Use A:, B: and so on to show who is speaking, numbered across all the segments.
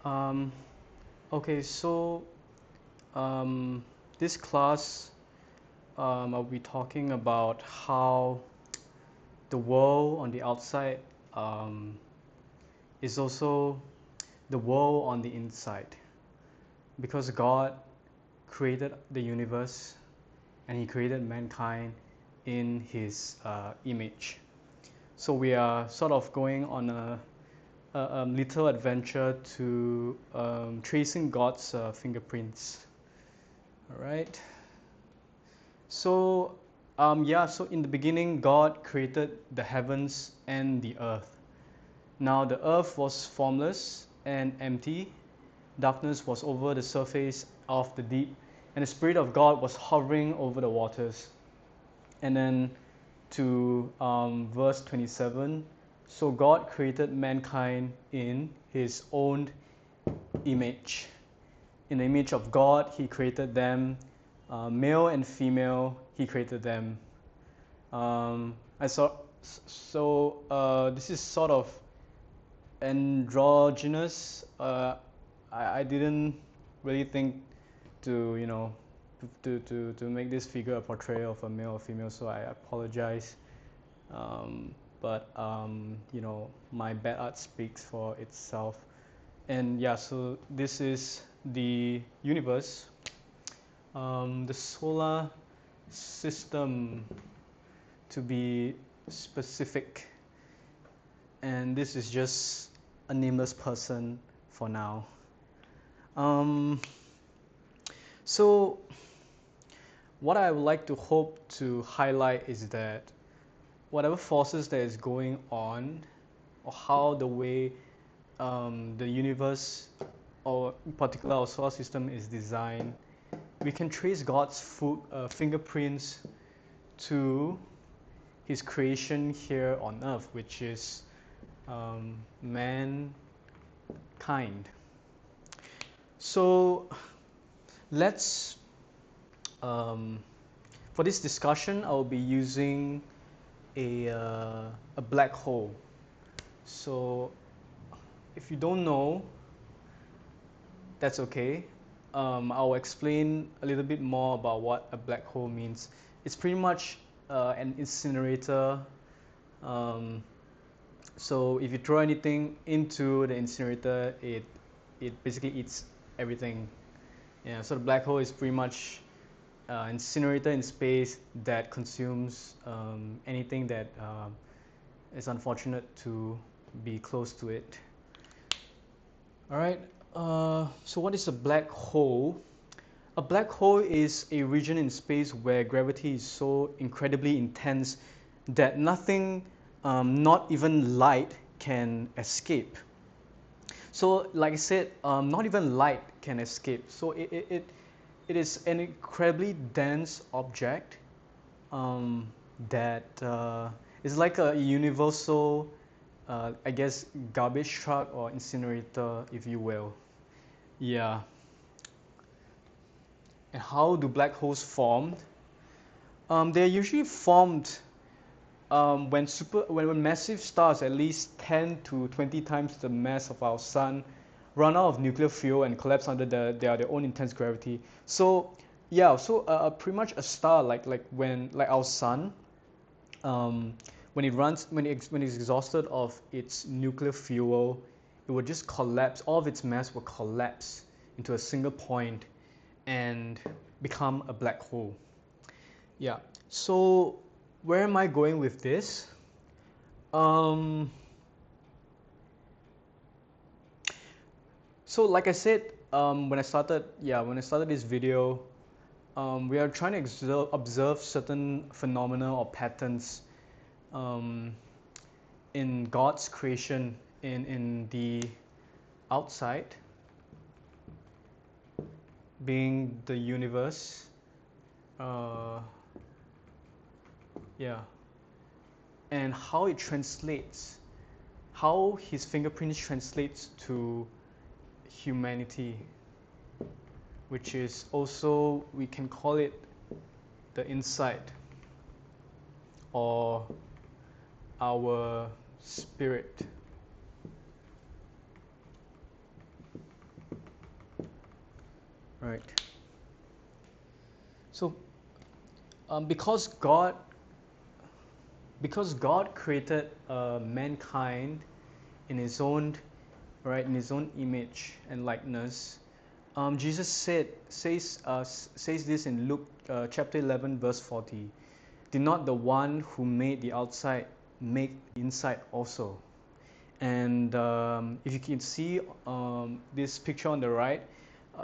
A: Um, okay, so um, this class I'll be talking about how the world on the outside um, is also the world on the inside. Because God created the universe and He created mankind in His image. So we are sort of going on a little adventure to tracing God's fingerprints. All right. So, so in the beginning, God created the heavens and the earth. Now, the earth was formless and empty. Darkness was over the surface of the deep, and the Spirit of God was hovering over the waters. And then to verse 27, so God created mankind in His own image. In the image of God, He created them, male and female, He created them. I saw, this is sort of androgynous. I didn't really think to, to make this figure a portrayal of a male or female, so I apologize. But my bad art speaks for itself. And yeah, so this is the universe, the solar system to be specific. And this is just a nameless person for now. So what I would like to hope to highlight is that whatever forces that is going on, or how the way the universe, or in particular our solar system, is designed, we can trace God's fingerprints to His creation here on earth, which is mankind. So let's, for this discussion, I'll be using a black hole. So if you don't know, that's okay. I'll explain a little bit more about what a black hole means. It's pretty much an incinerator. So if you throw anything into the incinerator, it basically eats everything. Yeah. So the black hole is pretty much incinerator in space that consumes anything that is unfortunate to be close to it. All right. So what is a black hole? A black hole is a region in space where gravity is so incredibly intense that nothing, not even light, can escape. So, like I said, not even light can escape. So it is an incredibly dense object that is like a universal, I guess, garbage truck or incinerator, if you will. Yeah. And how do black holes form? They're usually formed when massive stars, at least 10 to 20 times the mass of our sun, run out of nuclear fuel and collapse under their own intense gravity. So yeah, so pretty much a star like our sun, when it's exhausted of its nuclear fuel, it would just collapse. All of its mass will collapse into a single point and become a black hole. Yeah. So where am I going with this? Um, so like I said, when I started this video, we are trying to observe certain phenomena or patterns in God's creation in the outside, being the universe. Yeah. And how it translates, how His fingerprints translates to humanity, which is also, we can call it the inside, or our spirit. right? So because God created mankind in his own in his own image and likeness. Jesus says this in Luke chapter 11 verse 40. Did not the one who made the outside make the inside also? And if you can see this picture on the right,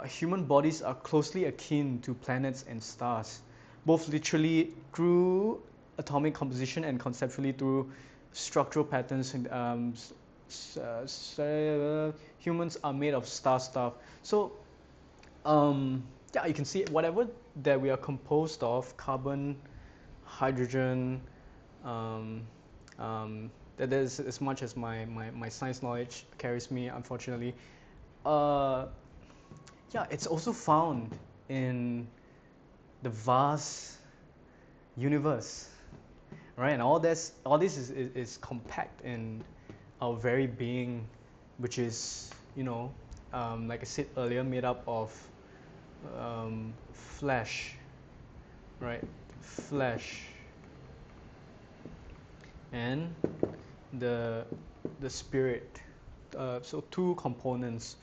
A: human bodies are closely akin to planets and stars, both literally through atomic composition and conceptually through structural patterns. And humans are made of star stuff. So yeah, you can see whatever that we are composed of, carbon, hydrogen, um, that is as much as my science knowledge carries me, unfortunately. Uh, yeah, it's also found in the vast universe, right? And all this is compact in our very being, which is, like I said earlier, made up of flesh, right? Flesh and the spirit. So two components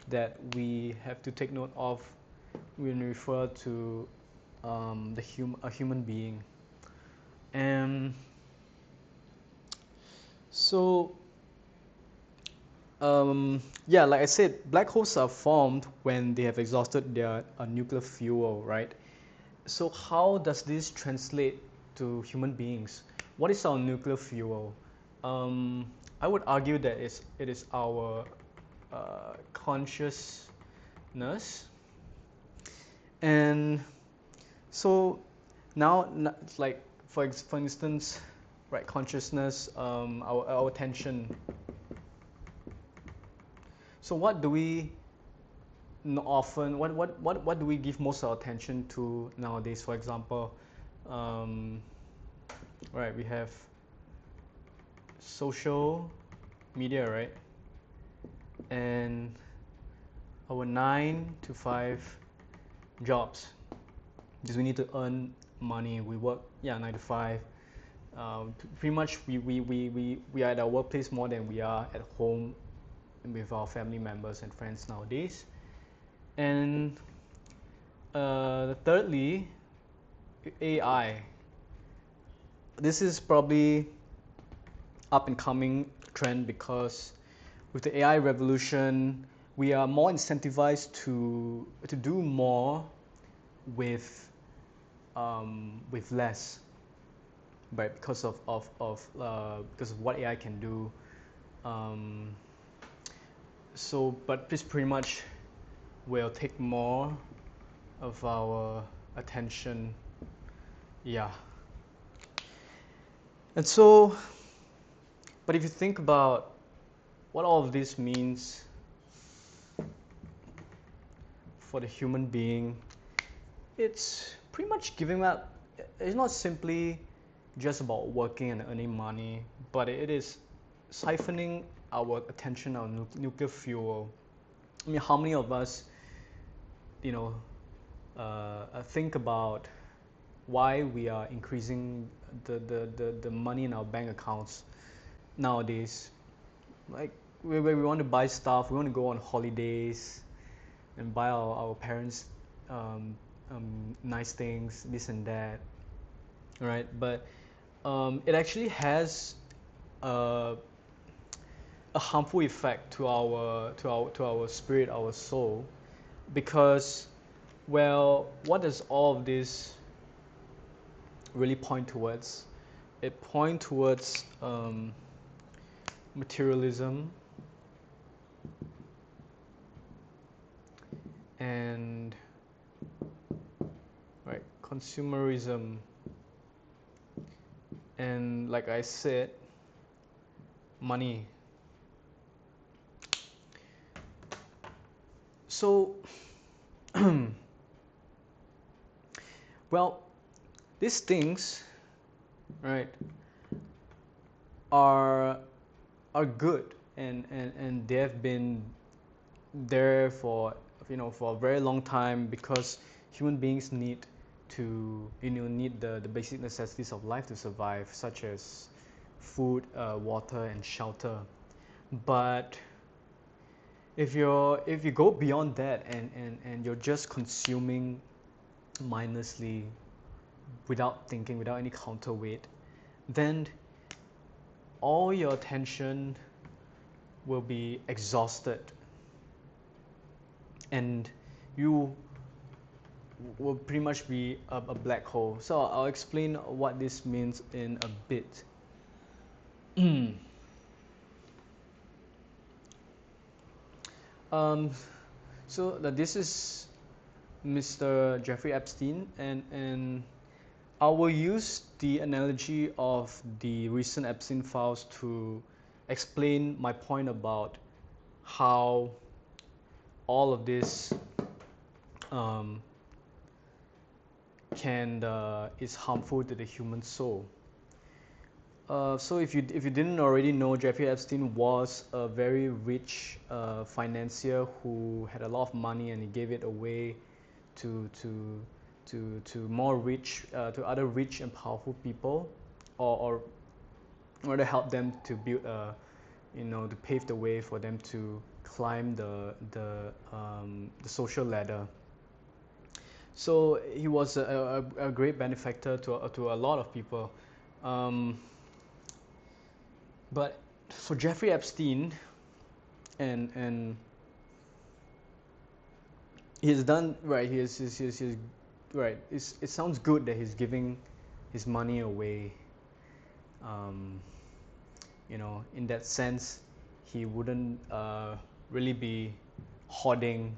A: that we have to take note of when we refer to a human being. And so yeah, like I said, black holes are formed when they have exhausted their nuclear fuel, right? So how does this translate to human beings? What is our nuclear fuel? I would argue that it is our consciousness. And so now, like for instance, right, consciousness, our attention. So what do we often, what do we give most of our attention to nowadays? For example, right, we have social media, right? And our 9 to 5 jobs, because we need to earn money. We work, 9 to 5. Pretty much we are at our workplace more than we are at home with our family members and friends nowadays. And thirdly, AI. This is probably up and coming trend because with the AI revolution, we are more incentivized to do more with less, right? Because of what AI can do. So, but this pretty much will take more of our attention. Yeah. And so, but if you think about what all of this means for the human being, it's pretty much giving up. It's not simply just about working and earning money, but it is siphoning our attention, our nuclear fuel. I mean, how many of us, think about why we are increasing the money in our bank accounts nowadays? Like, we want to buy stuff, we want to go on holidays and buy our parents nice things, this and that, right? But it actually has a harmful effect to our spirit, our soul, because, well, what does all of this really point towards? It points towards materialism and, right, consumerism, and, like I said, money. So well, these things, right, are good, and they have been there for for a very long time, because human beings need to need the basic necessities of life to survive, such as food, water, and shelter. But if you go beyond that, and you're just consuming mindlessly, without thinking, without any counterweight, then all your attention will be exhausted, and you will pretty much be a black hole. So I'll explain what this means in a bit. um, so this is Mr. Jeffrey Epstein, and I will use the analogy of the recent Epstein files to explain my point about how all of this um, is harmful to the human soul. So if you didn't already know, Jeffrey Epstein was a very rich financier who had a lot of money, and he gave it away to more rich to other rich and powerful people, or to help them to build to pave the way for them to climb the social ladder. So he was a great benefactor to a lot of people. Um, but for Jeffrey Epstein, and he's done right. He's right. It sounds good that he's giving his money away. Um, in that sense, he wouldn't really be hoarding.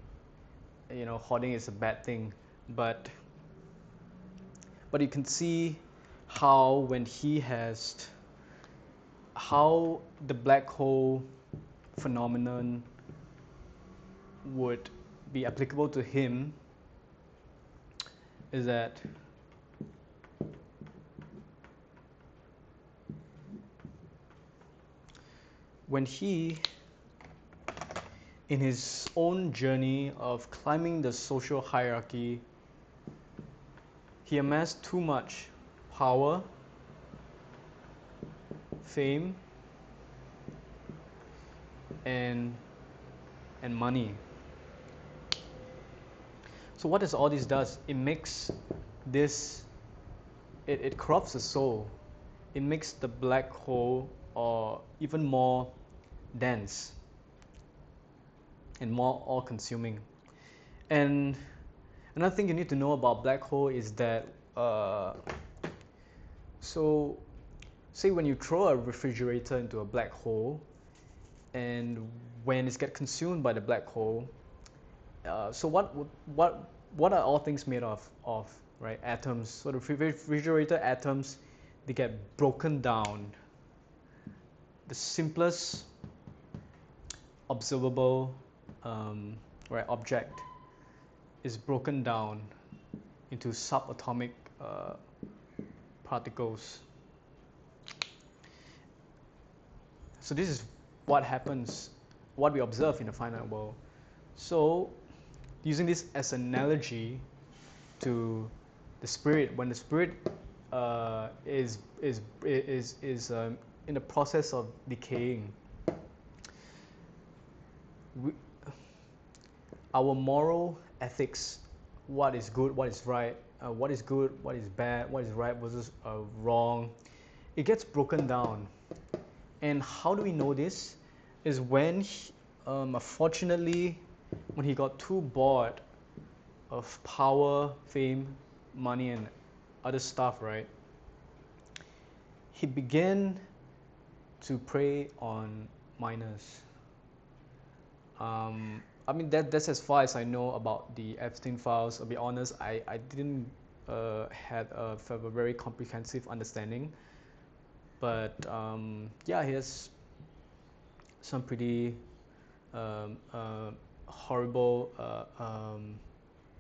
A: Hoarding is a bad thing, but you can see how how the black hole phenomenon would be applicable to him is that when he, in his own journey of climbing the social hierarchy, he amassed too much power, fame, and money. So what does all this does? It makes this it corrupts the soul. It makes the black hole or even more dense and more all-consuming. And another thing you need to know about black hole is that so say when you throw a refrigerator into a black hole, and when it gets consumed by the black hole, so what are all things made of, right? Atoms. So the refrigerator atoms, they get broken down. The simplest observable right, object is broken down into subatomic particles. So this is what happens, what we observe in the finite world. So using this as an analogy to the spirit, when the spirit is in the process of decaying, our moral ethics, what is good, what is right, what is good, what is bad, what is right versus wrong, it gets broken down. And how do we know this? Is when, unfortunately, when he got too bored of power, fame, money, and other stuff, right? He began to prey on minors. I mean, that's as far as I know about the Epstein files. I'll be honest, I didn't have a very comprehensive understanding. But yeah, he has some pretty horrible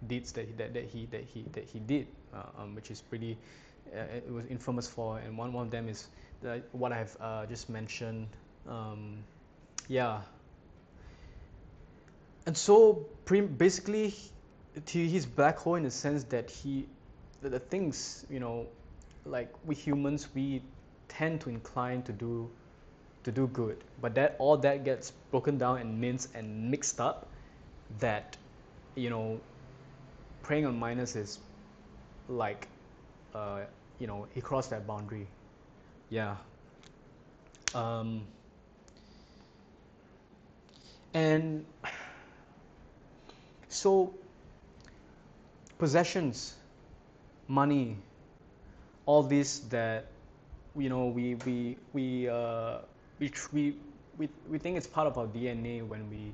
A: deeds that he did, which is pretty. It was infamous for, and one of them is what I have just mentioned. Yeah. And so basically he's black hole in the sense that the things, like we humans, we tend to incline to do good, but that all that gets broken down and minced and mixed up, that you know preying on minors is like, he crossed that boundary. Yeah. um, and so possessions, money, all this that, you know we, tr- we think it's part of our DNA when we,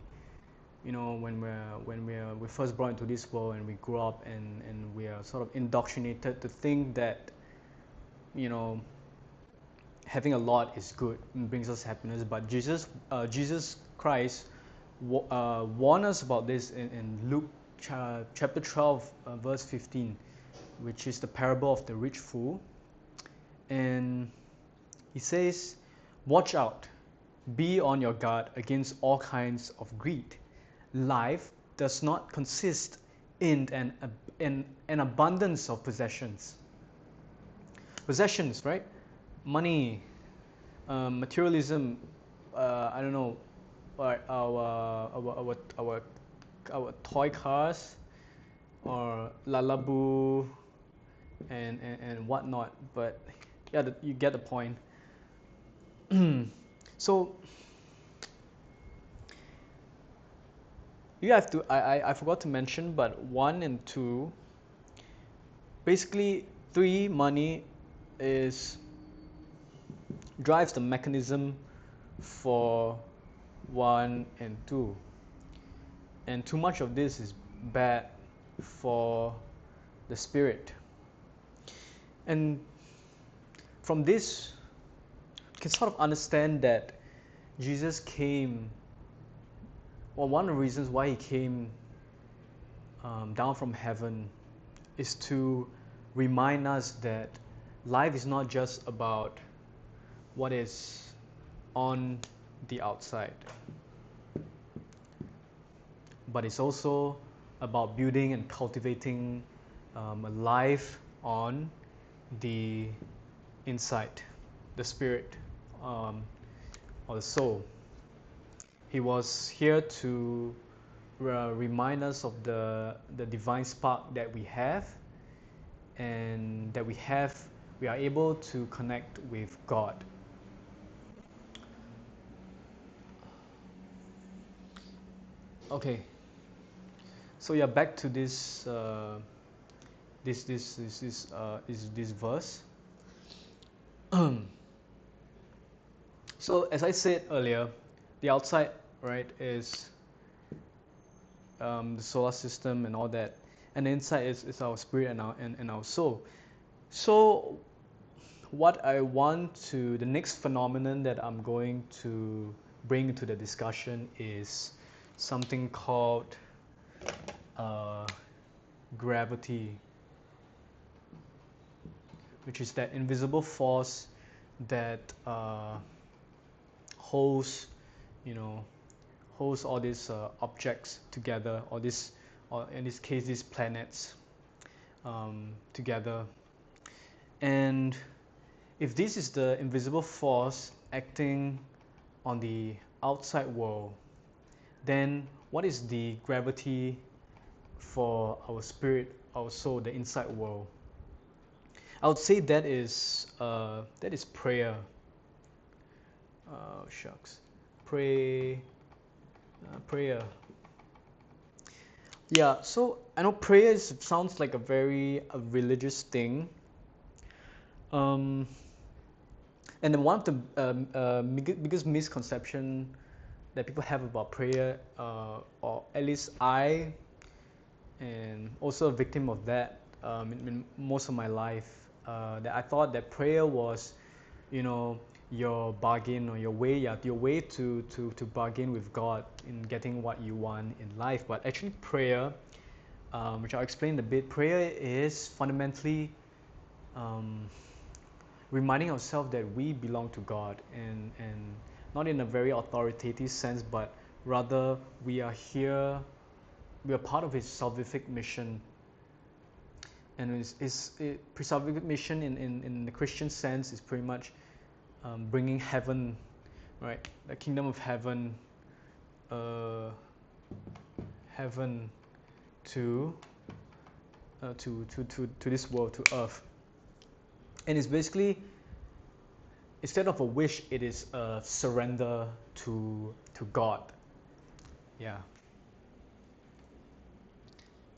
A: we first brought into this world and we grow up, and we are sort of indoctrinated to think that, you know having a lot is good and brings us happiness. But Jesus Christ warned us about this in Luke chapter 12, verse 15, which is the parable of the rich fool. And he says, "Watch out, be on your guard against all kinds of greed. Life does not consist in an abundance of possessions." Possessions, right? Money, materialism. I don't know, our toy cars, or Lalabu, and whatnot. But yeah, you get the point. So you have to. I forgot to mention, but 1 and 2, basically 3, money is drives the mechanism for 1 and 2, and too much of this is bad for the spirit. And from this, you can sort of understand that Jesus came. Well, one of the reasons why he came down from heaven is to remind us that life is not just about what is on the outside, but it's also about building and cultivating a life on the inside, the spirit, or the soul. He was here to remind us of the divine spark that we have, and that we are able to connect with God. Okay, so yeah, back to this verse. So as I said earlier, the outside, right, is the solar system and all that, and the inside is our spirit and our soul. So what I want to the next phenomenon that I'm going to bring into the discussion is something called uh, gravity, which is that invisible force that holds, you know, holds all these objects together, or in this case, these planets together. And if this is the invisible force acting on the outside world, then what is the gravity for our spirit, our soul, the inside world? I would say that is prayer. Shucks, prayer. Yeah. So I know prayer sounds like a very religious thing. Um, and then one of the biggest misconception that people have about prayer, or at least I, and also a victim of that in most of my life, that I thought that prayer was, your bargain, or your way to bargain with God in getting what you want in life. But actually prayer, which I'll explain a bit, prayer is fundamentally um, reminding ourselves that we belong to God, and not in a very authoritative sense, but Rather, we are here, we are part of his salvific mission. And his salvific mission in the Christian sense is pretty much bringing heaven, right? The kingdom of heaven, heaven to this world, to earth. And it's basically, instead of a wish, it is a surrender to God. Yeah.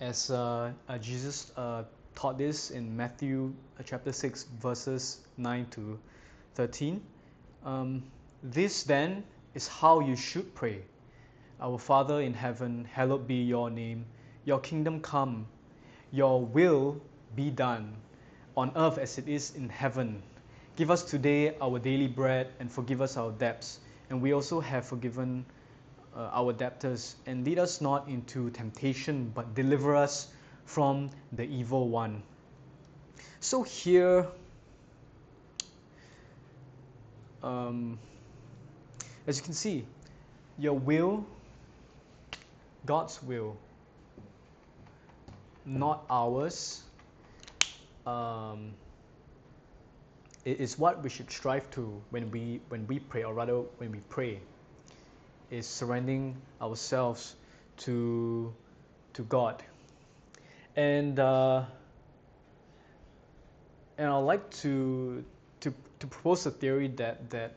A: As Jesus taught this in Matthew chapter 6, verses 9 to 13. This then is how you should pray. Our Father in heaven, hallowed be your name. Your kingdom come. Your will be done on earth as it is in heaven. Give us today our daily bread, and forgive us our debts. And we also have forgiven our debtors. And lead us not into temptation, but deliver us from the evil one. So here, as you can see, your will, God's will, not ours, it is what we should strive to when we pray, or rather when we pray, is surrendering ourselves to God. And I'd like to propose a theory that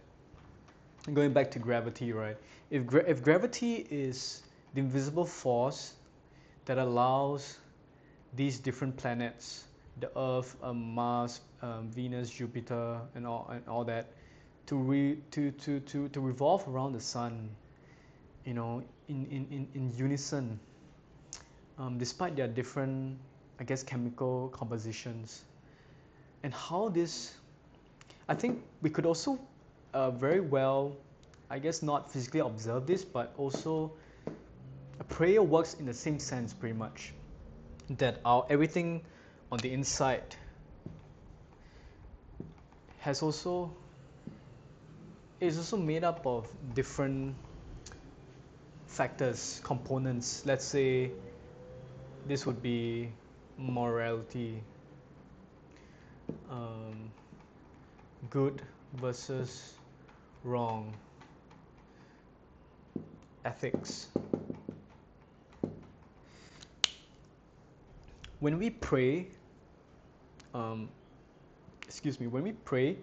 A: going back to gravity, right? If gravity is the invisible force that allows these different planets, the Earth, Mars, Venus, Jupiter, and all that, to revolve around the sun, you know, in unison, despite their different, I guess, chemical compositions, and how this, I think we could also very well, I guess, not physically observe this, but also a prayer works in the same sense, pretty much, that everything on the inside is also made up of different factors, components. Let's say this would be morality, good versus wrong, ethics. When we pray, when we pray,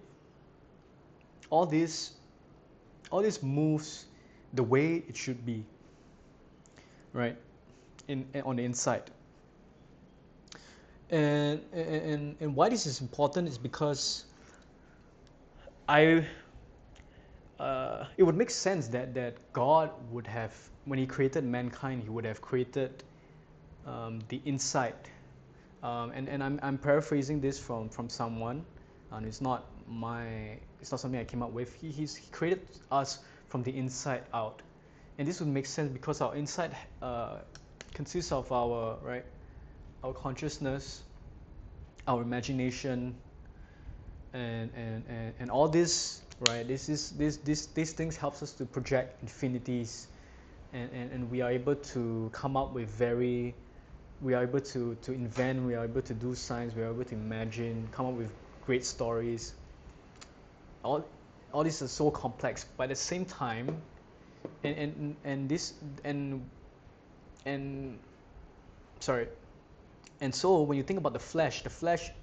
A: all this moves the way it should be, right? On the inside. And why this is important is because it would make sense that God would have, when He created mankind, He would have created the inside. And I'm paraphrasing this from someone, and it's not something I came up with. He created us from the inside out, and this would make sense because our inside consists of our consciousness, our imagination, and all this, right? These things helps us to project infinities, and we are able to come up with we are able to invent, we are able to do science, we are able to imagine, come up with great stories. All this is so complex, but at the same time, and so when you think about the flesh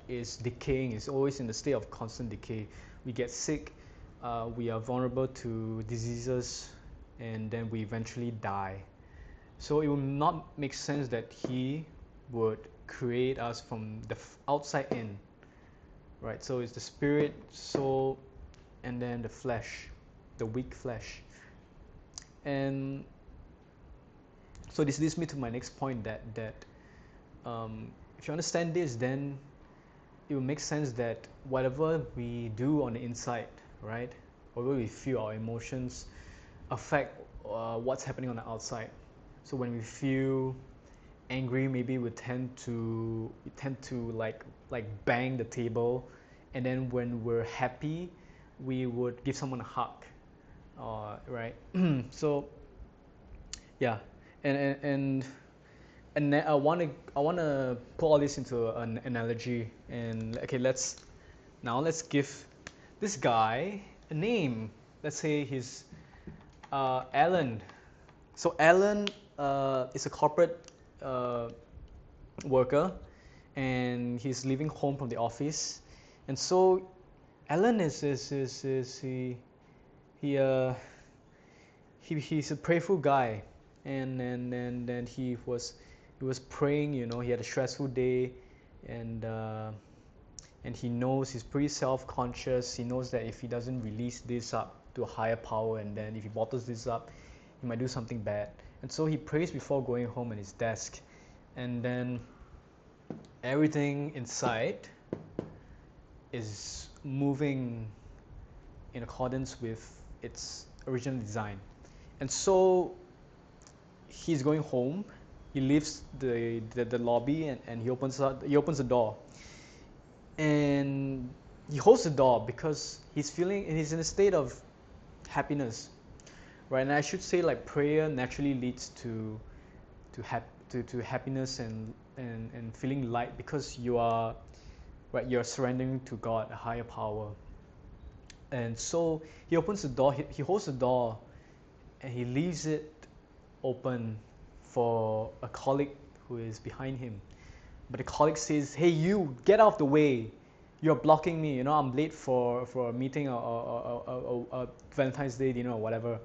A: is decaying, it's always in the state of constant decay. We get sick, we are vulnerable to diseases, and then we eventually die. So it would not make sense that He would create us from the outside in, right? So it's the spirit, soul, and then the flesh, the weak flesh. And so this leads me to my next point, that if you understand this, then it will make sense that whatever we do on the inside, right, whatever we feel, our emotions affect what's happening on the outside. So when we feel angry, maybe we tend to like bang the table, and then when we're happy, we would give someone a hug, right? So Yeah, and I want to put all this into an analogy. And okay, let's give this guy a name. Let's say he's Alan. So Alan is a corporate uh, worker, and he's leaving home from the office. And so Alan is he he's a prayerful guy, and he was praying. He had a stressful day, and uh, and he knows he's pretty self-conscious. He knows that if he doesn't release this up to a higher power, and then if he bottles this up, he might do something bad. And so he prays before going home at his desk, and then everything inside is moving in accordance with its original design. And so he's going home. He leaves the lobby, and he opens the door, and he holds the door because he's in a state of happiness, right? And I should say, like, prayer naturally leads to happiness and feeling light, because you're surrendering to God, a higher power. And so he opens the door. He holds the door, and he leaves it open for a colleague who is behind him. But the colleague says, "Hey, you, get out of the way. You're blocking me. I'm late for a meeting, or Valentine's Day dinner, or whatever."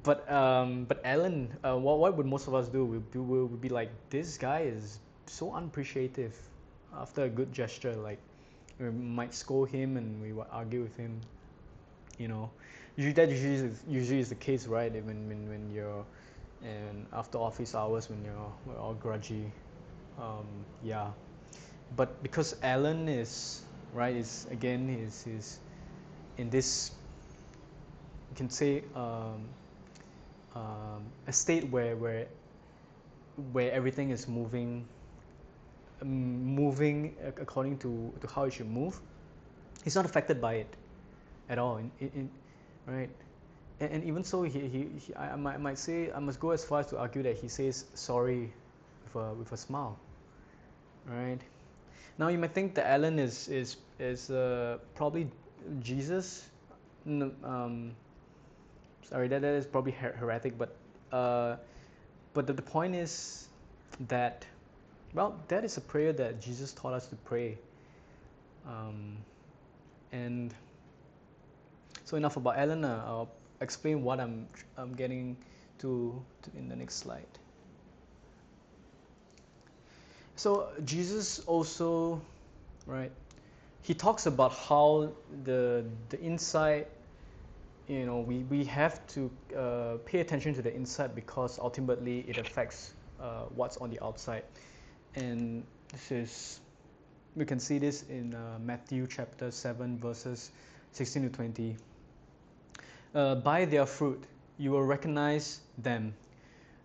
A: But Alan, what would most of us do? We'd be like, "This guy is so unappreciative." After a good gesture, like, we might scold him, and we would argue with him. You know, usually is the case, right? When you're, and after office hours, when we're all grudgy. Yeah, but because Alan is right, is again is in this, you can say, a state where everything is moving according to how it should move. He's not affected by it at all. Right, and even so, I might say, I must go as far as to argue that he says sorry with a smile. Right. Now you might think that Alan is probably Jesus. Sorry, that is probably heretic, uh, but the point is that, well, that is a prayer that Jesus taught us to pray. Um, and so enough about Alan. I'll explain what I'm getting to in the next slide. So Jesus also, right, he talks about how the inside, we have to pay attention to the inside, because ultimately it affects what's on the outside. And we can see this in Matthew chapter 7, verses 16 to 20. By their fruit you will recognize them.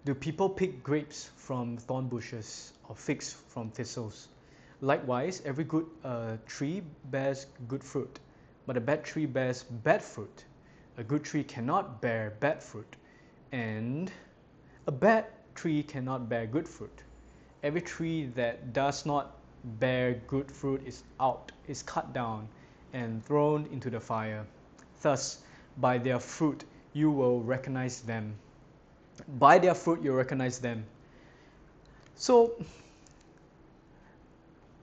A: Do people pick grapes from thorn bushes, or figs from thistles? Likewise, every good tree bears good fruit, but a bad tree bears bad fruit. A good tree cannot bear bad fruit, and a bad tree cannot bear good fruit. Every tree that does not bear good fruit is cut down, and thrown into the fire. Thus, by their fruit you will recognize them. By their fruit you recognize them. So,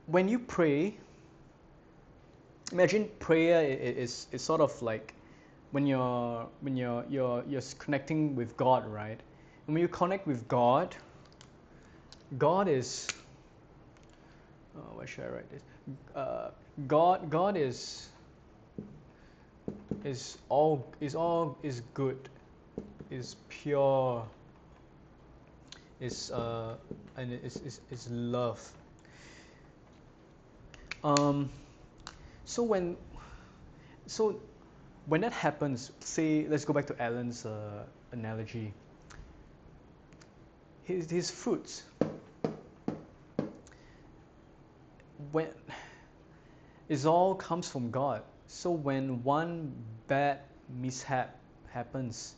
A: when you pray, imagine prayer is sort of like when you're connecting with God, right? And when you connect with God, God is, where should I write this? God is good, is pure, and is love. Um, so when so when that happens, say, let's go back to Alan's analogy. His fruits, when it all comes from God. So when one bad mishap happens,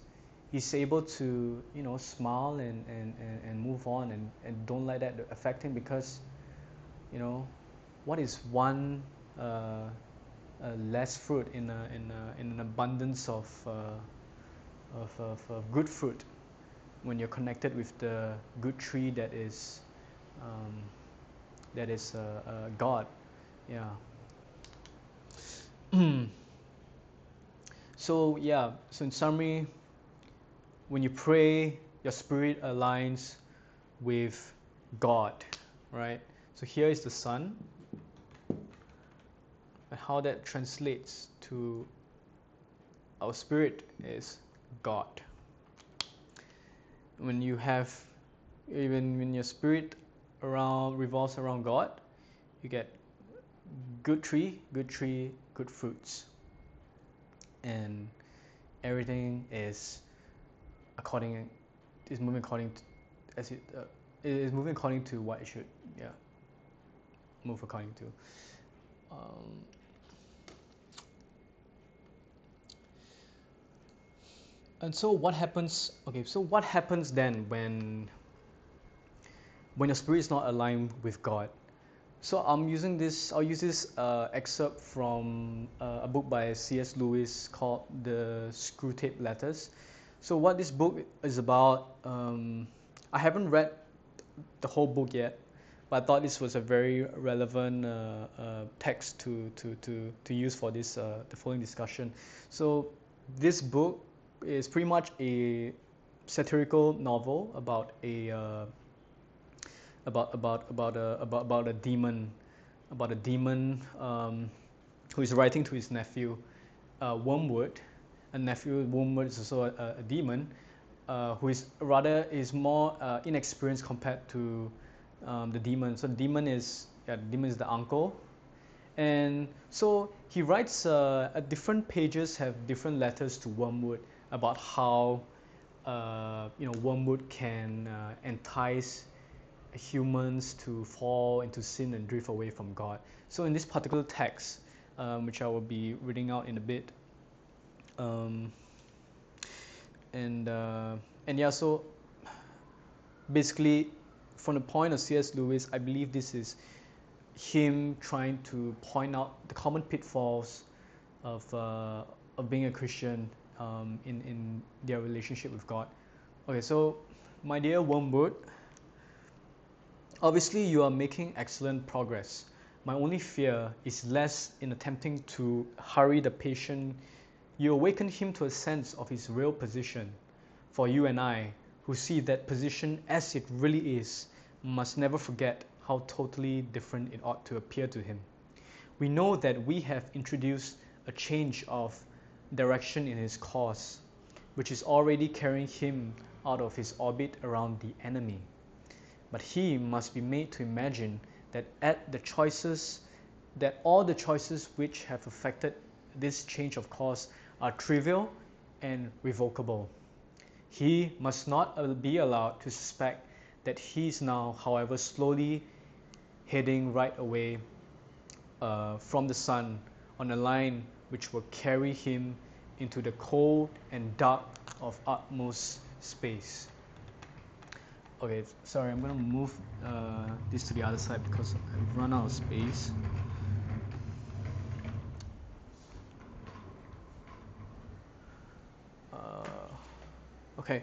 A: he's able to, smile and move on, and don't let that affect him, because, what is one less fruit in an abundance of good fruit, when you're connected with the good tree um, that is God. Yeah. So yeah, so in summary, when you pray, your spirit aligns with God, right? So here is the sun, and how that translates to our spirit is God. When you have, even when your spirit revolves around God, you get good tree, good fruits, and everything according is moving according to, as it is moving according to what it should, yeah, move according to. Um, and so what happens? Okay, so what happens then when your spirit is not aligned with God? So I'll use this excerpt from a book by C.S. Lewis called The Screwtape Letters. So what this book is about, I haven't read the whole book yet, but I thought this was a very relevant text to use for the following discussion. So this book is pretty much a satirical novel about a demon, who is writing to his nephew, Wormwood. And nephew Wormwood is also a demon, who is more inexperienced compared to the demon. So the demon is the uncle, and so he writes, at different pages have different letters to Wormwood about how Wormwood can entice humans to fall into sin and drift away from God. So in this particular text, which I will be reading out in a bit, um, and yeah, so basically, from the point of C.S. Lewis, I believe this is him trying to point out the common pitfalls of being a Christian, in their relationship with God. Okay, so my dear Wormwood, obviously you are making excellent progress. My only fear is lest in attempting to hurry the patient, you awaken him to a sense of his real position. For you and I, who see that position as it really is, must never forget how totally different it ought to appear to him. We know that we have introduced a change of direction in his course, which is already carrying him out of his orbit around the enemy. But he must be made to imagine that all the choices which have affected this change of course are trivial and revocable. He must not be allowed to suspect that he is now, however, slowly heading right away from the sun on a line which will carry him into the cold and dark of utmost space. Okay, sorry, I'm gonna move this to the other side because I've run out of space. Okay.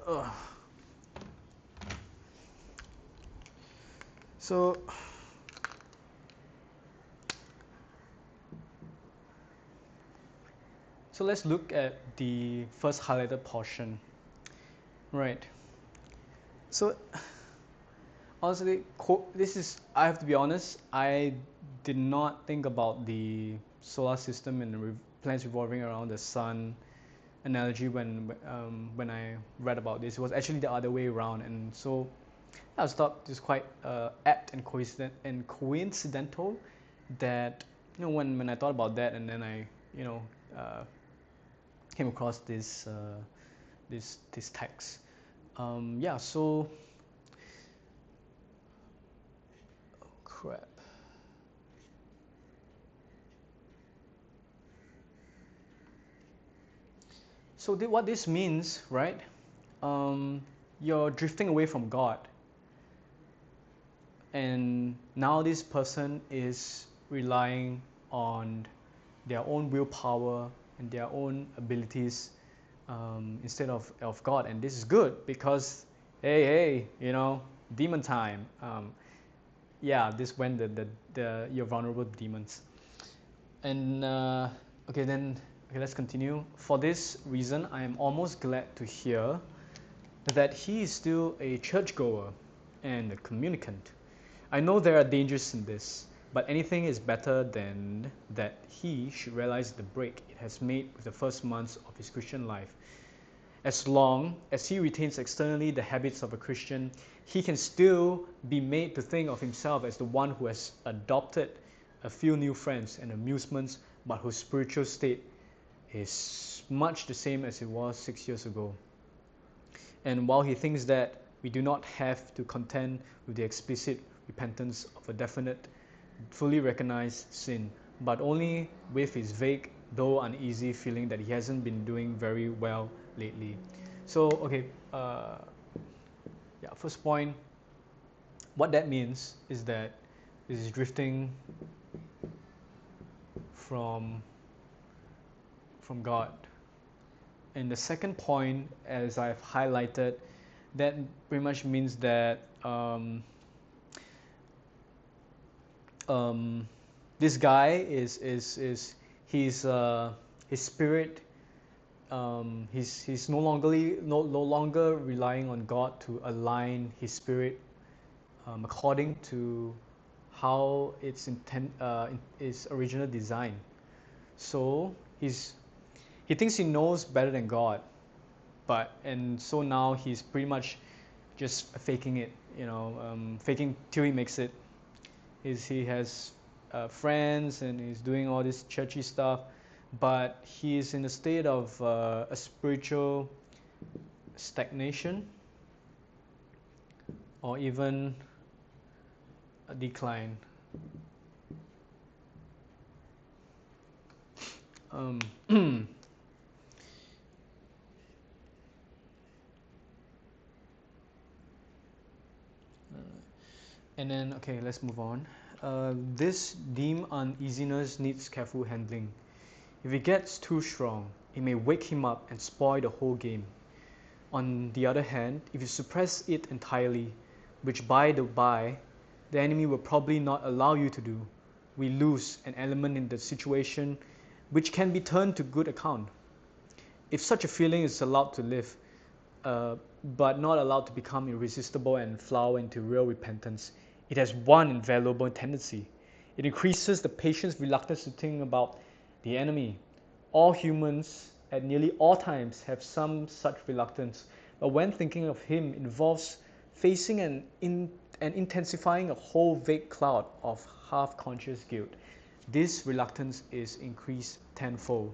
A: Ugh. So let's look at the first highlighted portion. Right. So honestly, I have to be honest, I did not think about the solar system and the planets revolving around the sun analogy when I read about this. It was actually the other way around, and so I thought this quite apt and coincidental that when I thought about that, and then I came across this text. Yeah, so oh, crap. So what this means, right? You're drifting away from God, and now this person is relying on their own willpower and their own abilities instead of God. And this is good because, hey, demon time. Yeah, this when you're vulnerable to demons. And okay, then okay, let's continue. For this reason, I am almost glad to hear that he is still a churchgoer and a communicant. I know there are dangers in this, but anything is better than that he should realize the break it has made with the first months of his Christian life. As long as he retains externally the habits of a Christian, he can still be made to think of himself as the one who has adopted a few new friends and amusements, but whose spiritual state is much the same as it was 6 years ago. And while he thinks that we do not have to contend with the explicit repentance of a definite, fully recognized sin, but only with his vague, though uneasy feeling that he hasn't been doing very well lately. So, okay, yeah, first point, what that means is that this is drifting from God. And the second point, as I've highlighted, that pretty much means that this guy is he's his spirit. He's no longer relying on God to align his spirit according to how its its original design. So he thinks he knows better than God, and so now he's pretty much just faking it, faking till he makes it. He has friends and he's doing all this churchy stuff, but he's in a state of a spiritual stagnation or even a decline. And then, okay, let's move on. This dim uneasiness needs careful handling. If it gets too strong, it may wake him up and spoil the whole game. On the other hand, if you suppress it entirely, which by the by, the enemy will probably not allow you to do, we lose an element in the situation which can be turned to good account. If such a feeling is allowed to live, but not allowed to become irresistible and flower into real repentance, it has one invaluable tendency. It increases the patient's reluctance to think about the enemy. All humans at nearly all times have some such reluctance, but when thinking of him involves facing and intensifying a whole vague cloud of half-conscious guilt, this reluctance is increased tenfold.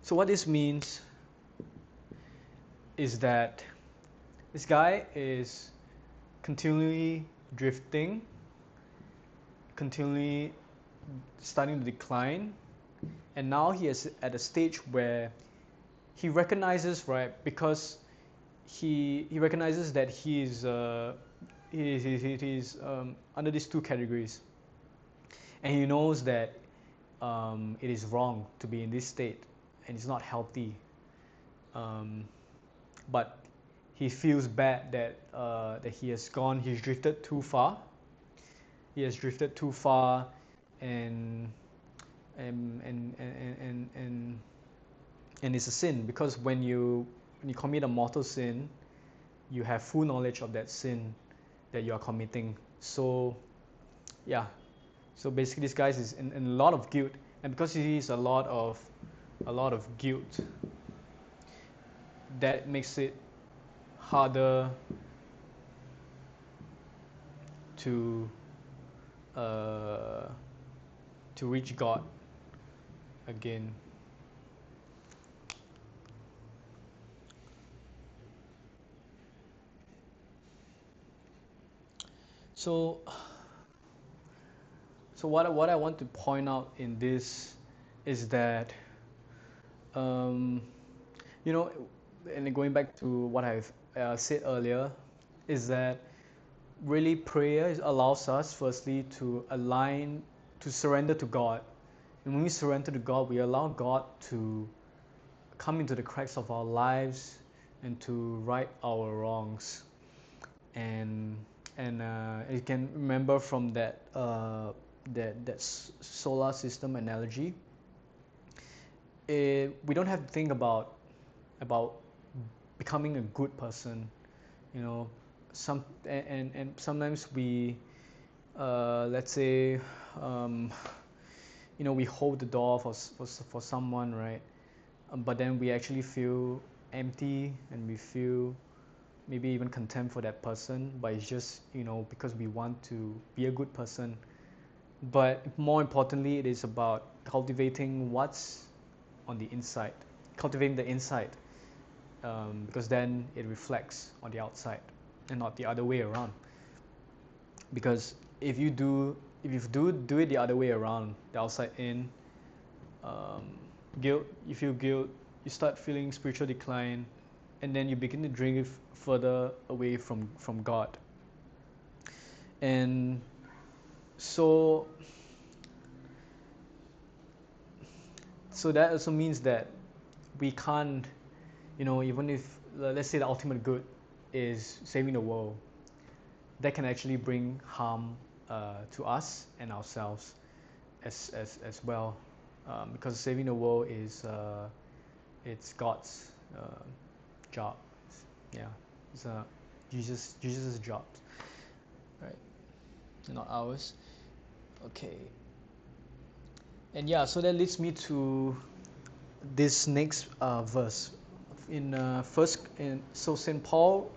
A: So what this means is that this guy is continually drifting, continually starting to decline, and now he is at a stage where he recognizes, right, because he recognizes that he's under these two categories, and he knows that it is wrong to be in this state and it's not healthy, but he feels bad that he's drifted too far. He has drifted too far, and and and and and, and it's a sin because when you commit a mortal sin, you have full knowledge of that sin that you are committing. So yeah, so basically this guy is in a lot of guilt, and because he is a lot of guilt, that makes it harder to reach God again. So what I want to point out in this is that You know, and then going back to what I've said earlier, is that really prayer allows us firstly to align, to surrender to God. And when we surrender to God, we allow God to come into the cracks of our lives and to right our wrongs. And you can remember from that solar system analogy, we don't have to think about becoming a good person. You know, and sometimes we, let's say, um, we hold the door for someone, right? But then we actually feel empty, and we feel maybe even contempt for that person, but it's just, because we want to be a good person. But more importantly, it is about cultivating what's on the inside, cultivating the inside, because then it reflects on the outside and not the other way around. Because if you do it the other way around, the outside in, um, guilt, you feel guilt, you start feeling spiritual decline, and then you begin to drink it further away from God. And so so that also means that we can't, even if, let's say, the ultimate good is saving the world, that can actually bring harm to us and ourselves as well, because saving the world is, it's God's job. Yeah, it's Jesus's job, right? Not ours. Okay. And yeah, so that leads me to this next verse in first. So Saint Paul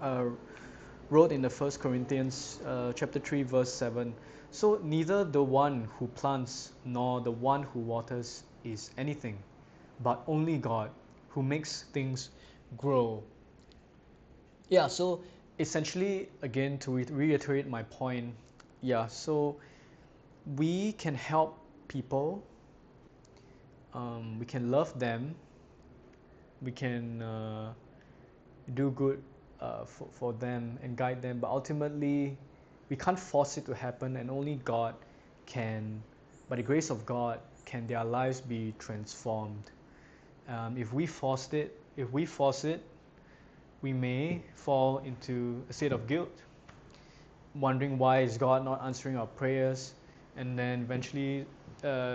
A: wrote in the First Corinthians chapter 3 verse 7. So neither the one who plants nor the one who waters is anything, but only God who makes things grow. Yeah, so essentially, again, to reiterate my point, yeah, so we can help people, we can love them, we can do good for them and guide them, but ultimately, we can't force it to happen, and only God can, by the grace of God, can their lives be transformed. If we force it, we may fall into a state of guilt, wondering why is God not answering our prayers, and then eventually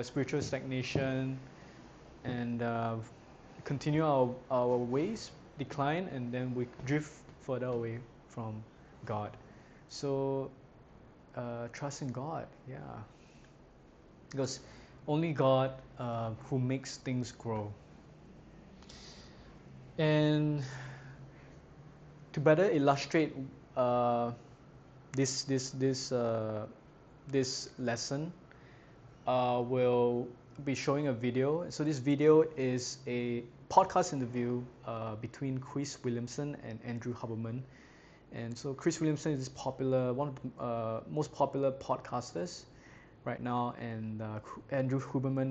A: spiritual stagnation, and continue our ways decline, and then we drift further away from God. So trust in God, yeah, because only God who makes things grow. And to better illustrate uh, this this this this lesson, will be showing a video. So this video is a podcast interview between Chris Williamson and Andrew Huberman. And so Chris Williamson is one of the most popular podcasters right now, and Andrew Huberman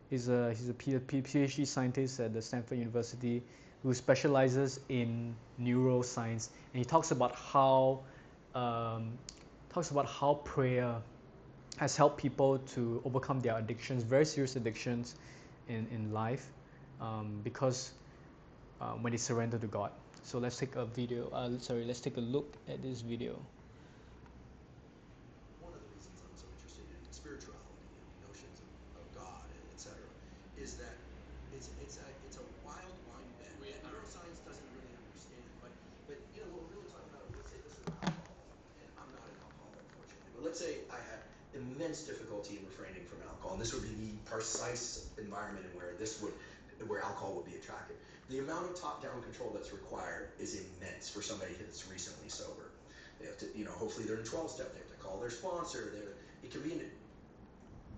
A: he's a PhD scientist at the Stanford University who specializes in neuroscience, and he um, talks about how prayer has helped people to overcome their addictions, very serious addictions in life, because when they surrender to God. So let's take a video. Let's take a look at this video.
B: One of the reasons I'm so interested in spirituality and notions of God, etc., is that it's a wild wine bed that neuroscience doesn't really understand. But when we're really talking about it, let's say this is alcohol, and I'm not an alcoholic, fortunately, but let's say I had immense difficulty in refraining from alcohol, and this would be the precise environment in where alcohol would be attractive. The amount of top-down control that's required is immense for somebody that's recently sober. They have to, hopefully they're in 12-step. They have to call their sponsor. It can be an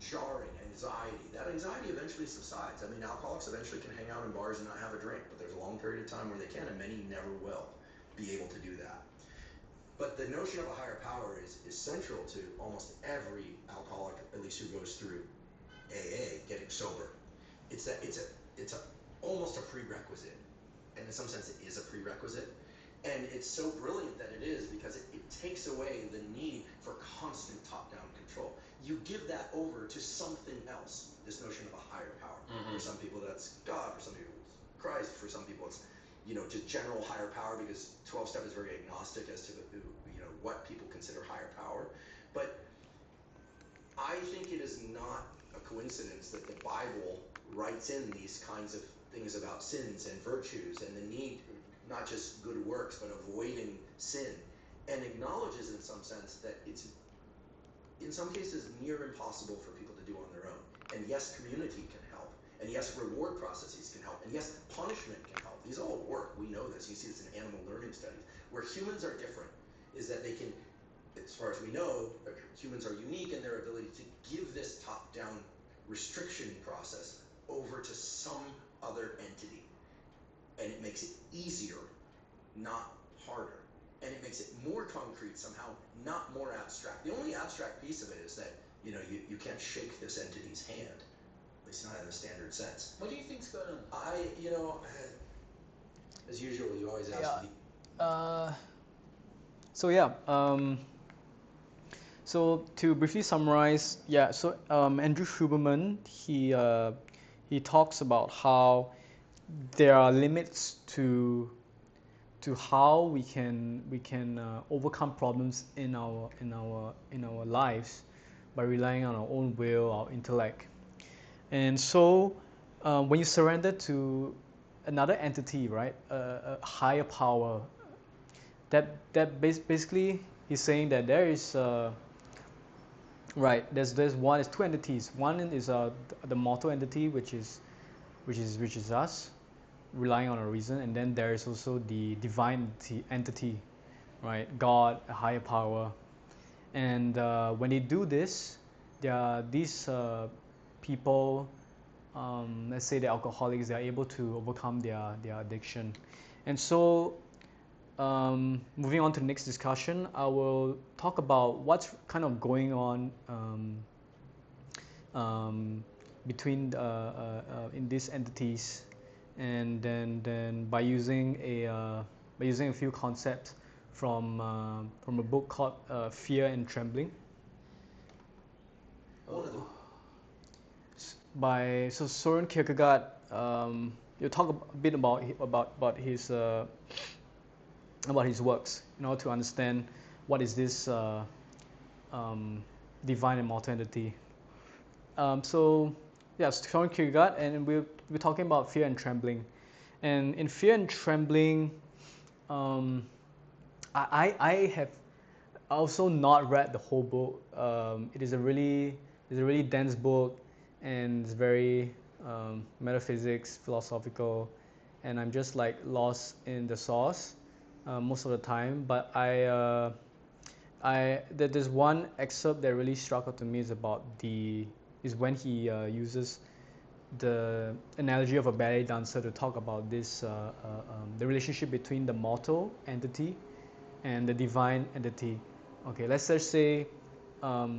B: jarring anxiety. That anxiety eventually subsides. I mean, alcoholics eventually can hang out in bars and not have a drink, but there's a long period of time where they can, and many never will be able to do that. But the notion of a higher power is central to almost every alcoholic, at least who goes through AA, getting sober. It's a almost a prerequisite, and in some sense it is a prerequisite. And it's so brilliant that it is, because it takes away the need for constant top-down control. You give that over to something else, this notion of a higher power. For some people that's God, for some people it's Christ, for some people it's, just general higher power, because 12-step is very agnostic as to what people consider higher power. But I think it is not a coincidence that the Bible writes in these kinds of things about sins and virtues and the need, not just good works, but avoiding sin, and acknowledges in some sense that it's, in some cases, near impossible for people to do on their own. And yes, community can help. And yes, reward processes can help. And yes, punishment can help. These all work. We know this. You see this in animal learning studies. Where humans are different is that they can, as far as we know, humans are unique in their ability to give this top-down restriction process over to some other entity. And it makes it easier, not harder. And it makes it more concrete somehow, not more abstract. The only abstract piece of it is that, you can't shake this entity's hand, at least not in the standard sense.
C: What do you think's going on?
B: As usual, you always ask
A: Yeah.
B: me.
A: So yeah, so to briefly summarize, yeah. So Andrew Huberman, he talks about how there are limits to how we can overcome problems in our lives by relying on our own will, our intellect. And so when you surrender to another entity, right, a higher power, basically he's saying that there is right, there's two entities. One is the mortal entity, which is us, relying on our reason, and then there is also the divine entity, right? God, a higher power. And when they do this, there are these people, let's say the alcoholics, they are able to overcome their addiction. And so moving on to the next discussion, I will talk about what's kind of going on between in these entities, and then by using a few concepts from a book called Fear and Trembling. By Soren Kierkegaard. You talk a bit about his works, to understand what is this divine and mortal entity. So yes, Soren Kierkegaard, and we're talking about Fear and Trembling. And in Fear and Trembling, I have also not read the whole book. It is a really dense book, and it's very metaphysics, philosophical, and I'm just like lost in the sauce most of the time. But there's one excerpt that really struck out to me is when he uses the analogy of a ballet dancer to talk about this the relationship between the mortal entity and the divine entity. Okay, let's just say for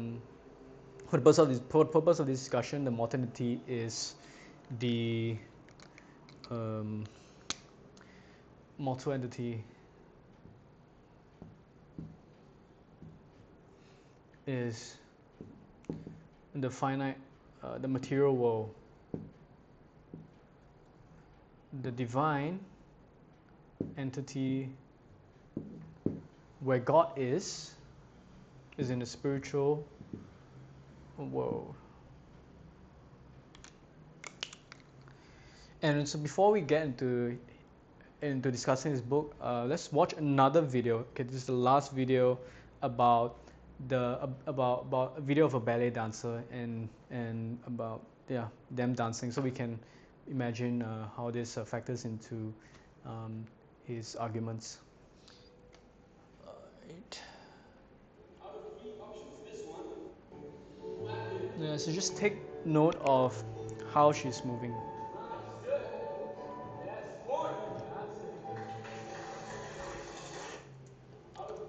A: the purpose of this discussion, the mortal entity is the mortal entity is the finite, the material world. The divine entity, where God is in the spiritual world. And so before we get into discussing this book, let's watch another video. Okay, this is the last video about a video of a ballet dancer and about them dancing, so we can imagine how this factors into his arguments. Right. Yeah, so just take note of how she's moving.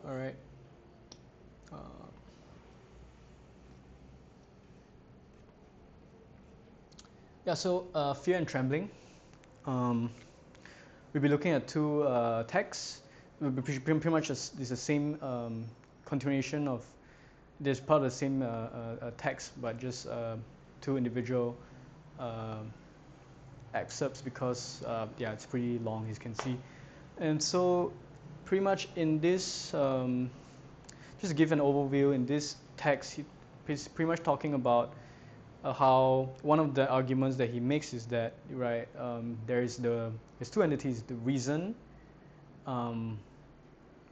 A: All right. Yeah, so Fear and Trembling. Um, we'll be looking at two texts. It will be pretty much it's the same continuation of this part of the same text, but just two individual uh, excerpts because yeah, it's pretty long, as you can see. And so, pretty much in this, just to give an overview, in this text, he's pretty much talking about how one of the arguments that he makes is that right there's two entities, the reason, um,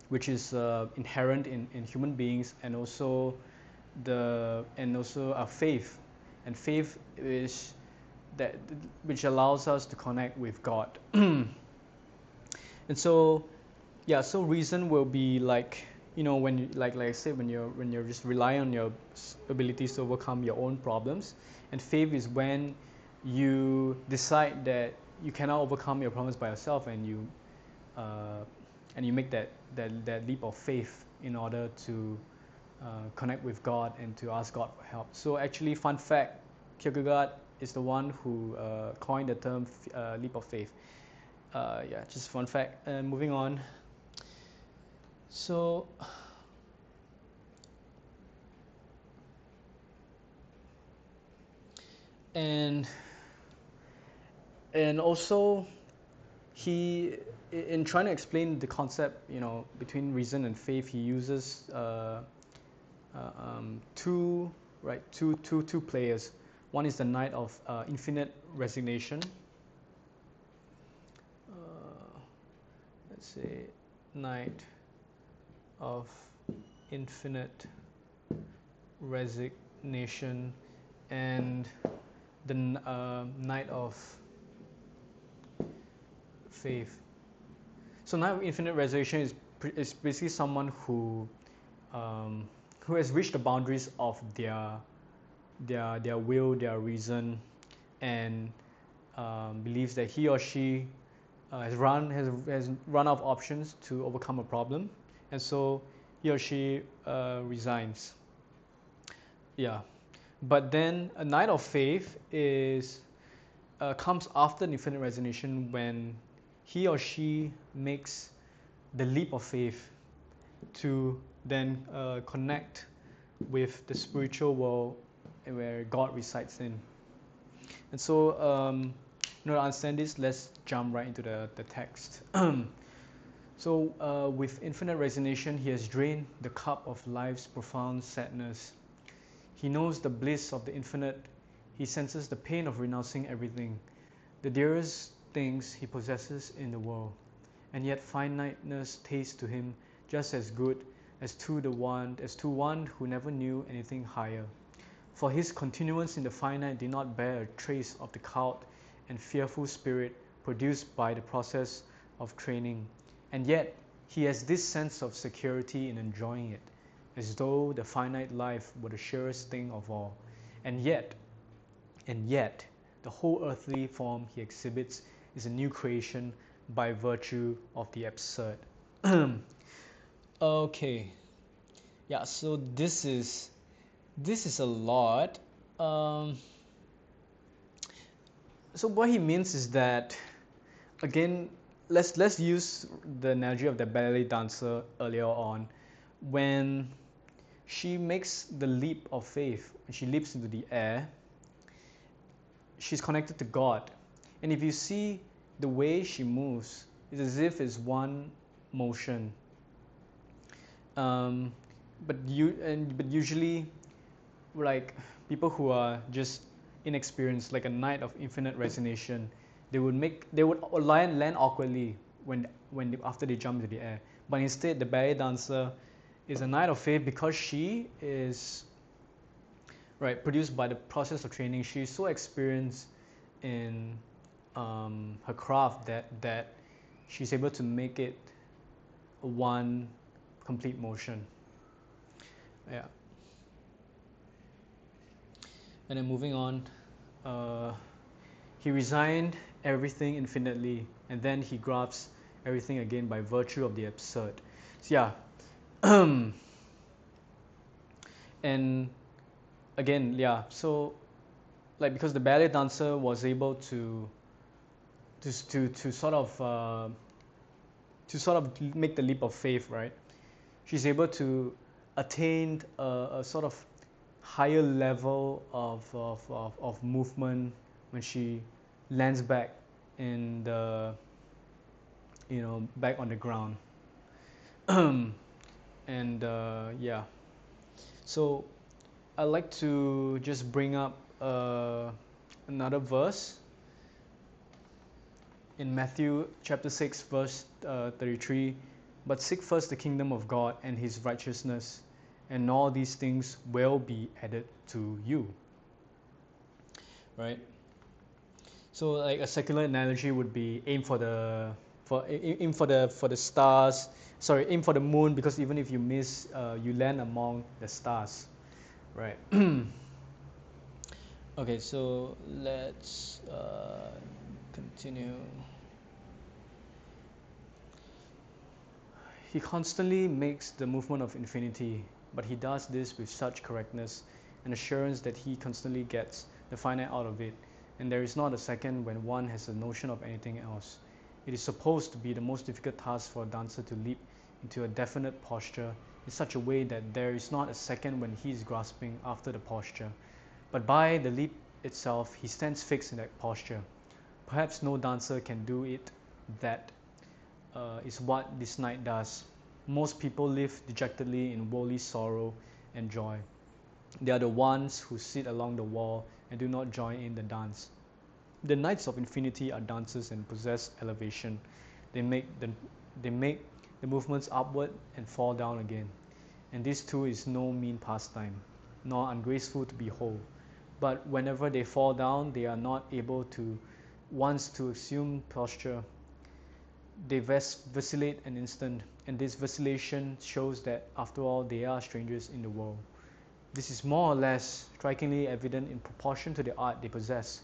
A: which is inherent in human beings, and also our faith, and faith is that which allows us to connect with God. And so yeah, so reason will be like, when you, like I said, when you're just relying on your abilities to overcome your own problems. And faith is when you decide that you cannot overcome your problems by yourself, uh, and you make that leap of faith in order to connect with God and to ask God for help. So actually, fun fact, Kierkegaard is the one who coined the term leap of faith. Yeah, just fun fact. And moving on. So, and also he, in trying to explain the concept, between reason and faith, he uses two, right, two players. One is the Knight of Infinite Resignation. Let's say Knight of Infinite Resignation, and the Knight of Faith. So Knight of Infinite Resignation is basically someone who has reached the boundaries of their will, their reason, and believes that he or she has run out of options to overcome a problem, and so he or she resigns. Yeah, but then a Knight of Faith comes after the Infinite Resignation, when he or she makes the leap of faith to then connect with the spiritual world where God resides in. And so, to understand this, let's jump right into the text. So, with Infinite Resignation, he has drained the cup of life's profound sadness. He knows the bliss of the infinite. He senses the pain of renouncing everything, the dearest things he possesses in the world. And yet finiteness tastes to him just as good as to one who never knew anything higher. For his continuance in the finite did not bear a trace of the cowed and fearful spirit produced by the process of training. And yet he has this sense of security in enjoying it, as though the finite life were the surest thing of all. And yet, the whole earthly form he exhibits is a new creation by virtue of the absurd. Okay, yeah. So this is a lot. Um, so what he means is that, again, let's use the analogy of the ballet dancer earlier on, when she makes the leap of faith, she leaps into the air. She's connected to God, and if you see the way she moves, it's as if it's one motion. Um, but usually, like, people who are just inexperienced, like a Knight of Infinite Resignation, they would land awkwardly after they jump into the air. But instead, the ballet dancer is a Knight of Faith because she is, right, produced by the process of training. She's so experienced in her craft that she's able to make it one complete motion. Yeah. And then moving on, he resigned everything infinitely, and then he grasps everything again by virtue of the absurd. So yeah, and again, yeah. So, like, because the ballet dancer was able to to sort of make the leap of faith, right? She's able to attain a sort of higher level of movement when she lands back in the back on the ground. And yeah, so I like to just bring up another verse in Matthew chapter 6 verse 33. But seek first the kingdom of God and his righteousness, and all these things will be added to you. Right? So like a secular analogy would be aim for the stars. Sorry, aim for the moon, because even if you miss, you land among the stars, right? Okay, so let's continue. He constantly makes the movement of infinity, but he does this with such correctness and assurance that he constantly gets the finite out of it, and there is not a second when one has a notion of anything else. It is supposed to be the most difficult task for a dancer to leap into a definite posture in such a way that there is not a second when he is grasping after the posture, but by the leap itself he stands fixed in that posture. Perhaps no dancer can do it. That is what this night does. Most people live dejectedly in worldly sorrow and joy. They are the ones who sit along the wall and do not join in the dance. The Knights of Infinity are dancers and possess elevation. They make the movements upward and fall down again. And this too is no mean pastime, nor ungraceful to behold. But whenever they fall down, they are not able to once to assume posture. They vacillate an instant, and this vacillation shows that after all they are strangers in the world. This is more or less strikingly evident in proportion to the art they possess,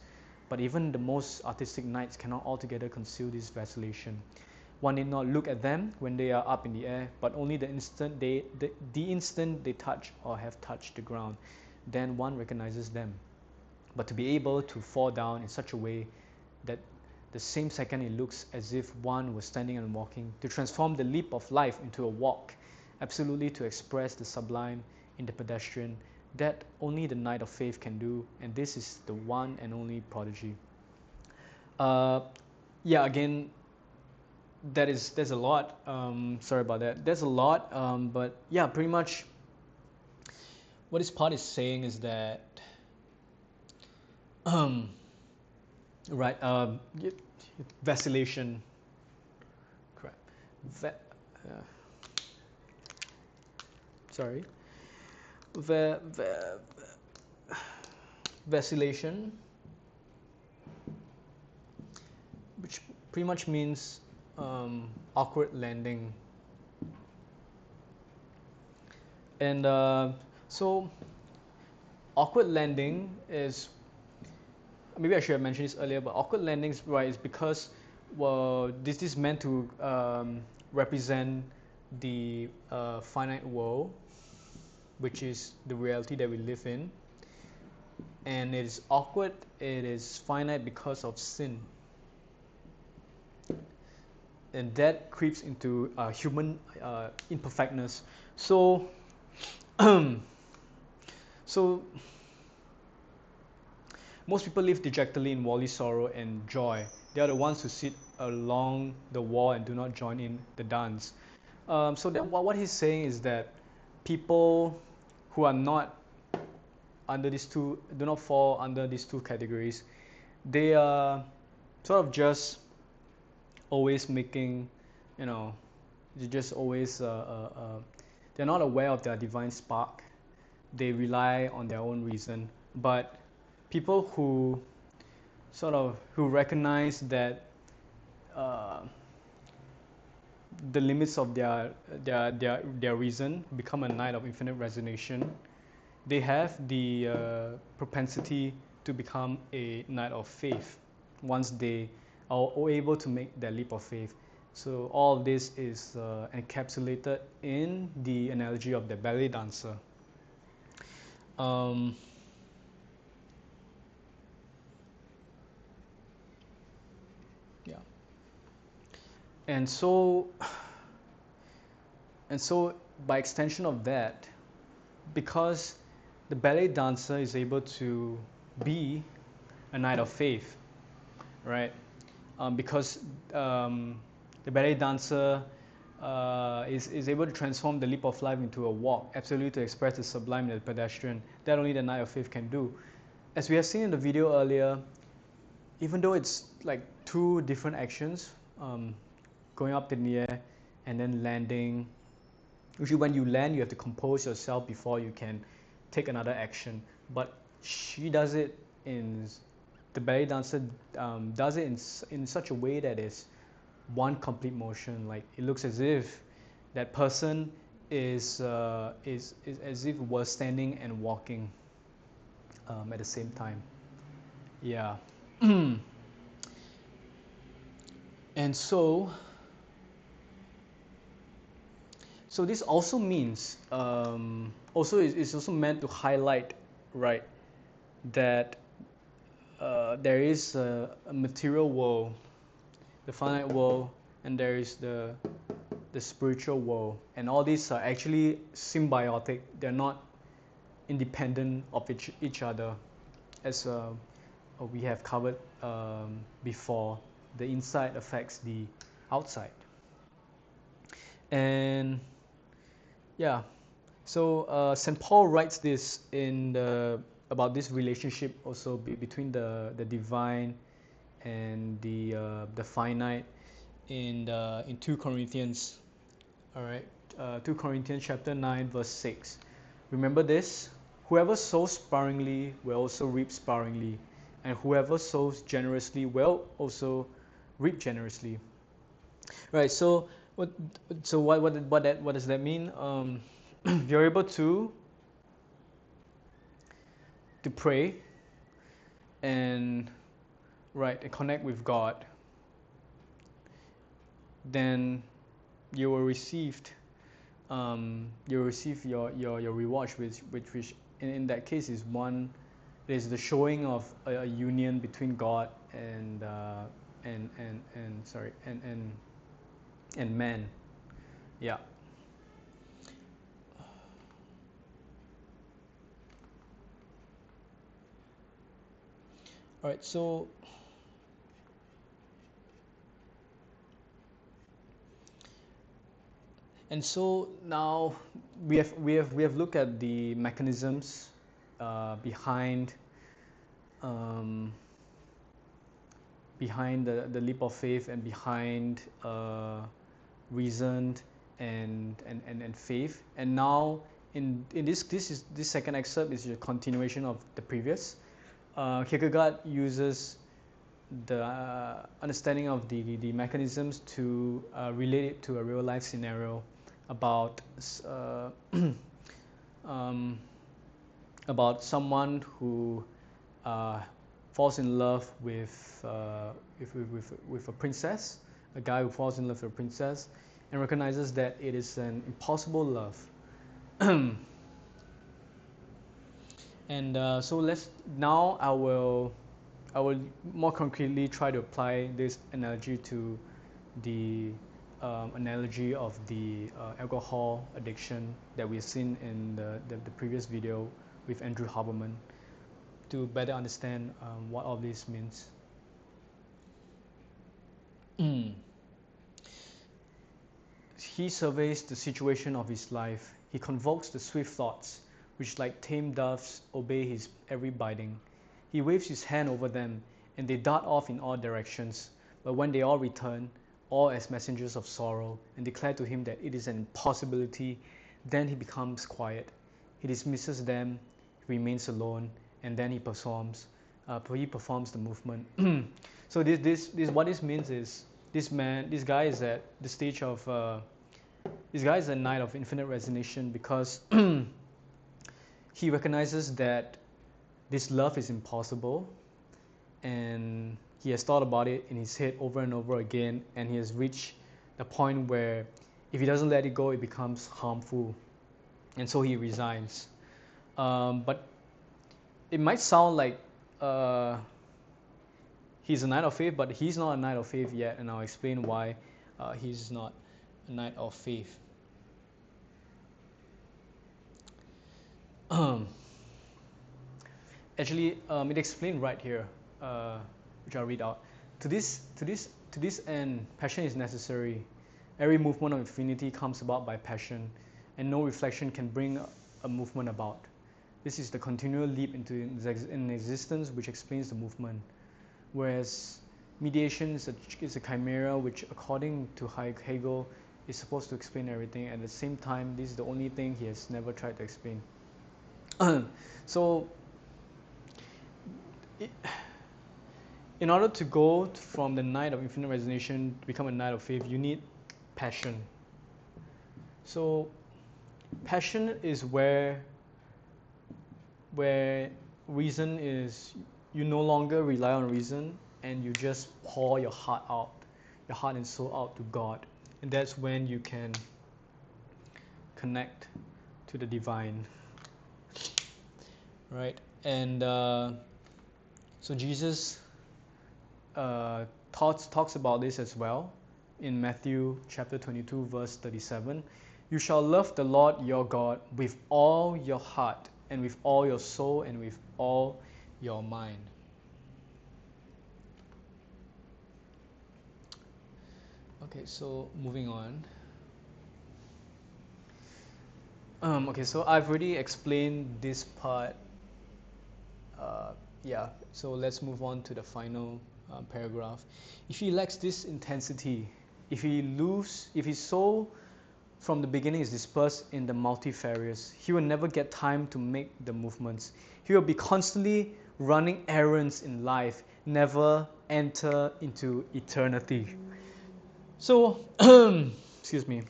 A: but even the most artistic knights cannot altogether conceal this vacillation. One need not look at them when they are up in the air, but only the instant they touch or have touched the ground, then one recognizes them. But to be able to fall down in such a way that the same second it looks as if one was standing and walking, to transform the leap of life into a walk, absolutely to express the sublime in the pedestrian, that only the knight of faith can do, and this is the one and only prodigy. Yeah, again, there's a lot. Sorry about that. There's a lot, but yeah, pretty much what this part is saying is that right, vacillation. Crap. Sorry. Va- va- Vacillation, which pretty much means awkward landing. And so, awkward landing is, maybe I should have mentioned this earlier, but awkward landings, right, is because, well, this is meant to represent the finite world, which is the reality that we live in. And it is awkward, it is finite because of sin. And that creeps into human imperfectness. So, so most people live dejectedly in worldly sorrow and joy. They are the ones who sit along the wall and do not join in the dance. So that, what he's saying is that people who are not under these two, do not fall under these two categories, they are sort of just always making, they're just always, they're not aware of their divine spark. They rely on their own reason. But people who who recognize that the limits of their reason, become a knight of infinite resignation, they have the propensity to become a knight of faith once they are able to make that leap of faith. So all of this is encapsulated in the analogy of the ballet dancer. Um, yeah. And so, and so by extension of that, because the ballet dancer is able to be a knight of faith, right? Because the ballet dancer is able to transform the leap of life into a walk, absolutely to express the sublime and the pedestrian. That only the knight of faith can do. As we have seen in the video earlier, even though it's like two different actions, going up in the air and then landing. Usually when you land, you have to compose yourself before you can take another action. But she does it in, the ballet dancer does it in such a way that is one complete motion. Like it looks as if that person is as if we're standing and walking at the same time. Yeah. And so this also means also is also meant to highlight, right, that there is a material world, the finite world, and there is the spiritual world, and all these are actually symbiotic. They're not independent of each other, as we have covered before. The inside affects the outside, and yeah. So St. Paul writes this in about this relationship also between the divine and the finite in 2 Corinthians. All right, 2 Corinthians chapter 9 verse 6. Remember this: whoever sows sparingly will also reap sparingly, and whoever sows generously will also reap generously. Right. So what does that mean? You're able to pray and right and connect with God, then you will receive your reward, which in that case is one, is the showing of a union between God and sorry and man. Yeah. All right. So now we have looked at the mechanisms behind um, behind the leap of faith and behind reason and faith. And now in this second excerpt is a continuation of the previous. Kierkegaard uses the understanding of the mechanisms to relate it to a real life scenario about um, about someone who falls in love with a princess, a guy who falls in love with a princess, and recognizes that it is an impossible love. And so let's now I will more concretely try to apply this analogy to the analogy of the alcohol addiction that we've seen in the previous video with Andrew Haberman, to better understand what all this means. He surveys the situation of his life. He convokes the swift thoughts, which like tame doves obey his every biting. He waves his hand over them, and they dart off in all directions. But when they all return, all as messengers of sorrow, and declare to him that it is an impossibility, then he becomes quiet. He dismisses them, remains alone, and then he performs the movement. So this what this means is this guy is at the stage of this guy is a knight of infinite resignation, because he recognizes that this love is impossible, and he has thought about it in his head over and over again, and he has reached the point where if he doesn't let it go, it becomes harmful, and so he resigns. But it might sound like he's a knight of faith, but he's not a knight of faith yet, and I'll explain why. he's not a knight of faith. Actually, it explained right here, which I'll read out. To this end, passion is necessary. Every movement of infinity comes about by passion, and no reflection can bring a movement about. This is the continual leap into an existence which explains the movement, whereas mediation is a chimera which, according to Hegel, is supposed to explain everything. At the same time, this is the only thing he has never tried to explain. So, in order to go from the knight of infinite resignation to become a knight of faith, you need passion. So, passion is where reason is, you no longer rely on reason and you just pour your heart and soul out to God, and that's when you can connect to the divine, right? And so Jesus talks about this as well in Matthew chapter 22 verse 37. You shall love the Lord your God with all your heart and with all your soul and with all your mind. Okay, so moving on. Okay, so I've already explained this part. Yeah, so let's move on to the final paragraph. If he lacks this intensity, if his soul from the beginning is dispersed in the multifarious, he will never get time to make the movements. He will be constantly running errands in life, never enter into eternity. So, excuse me.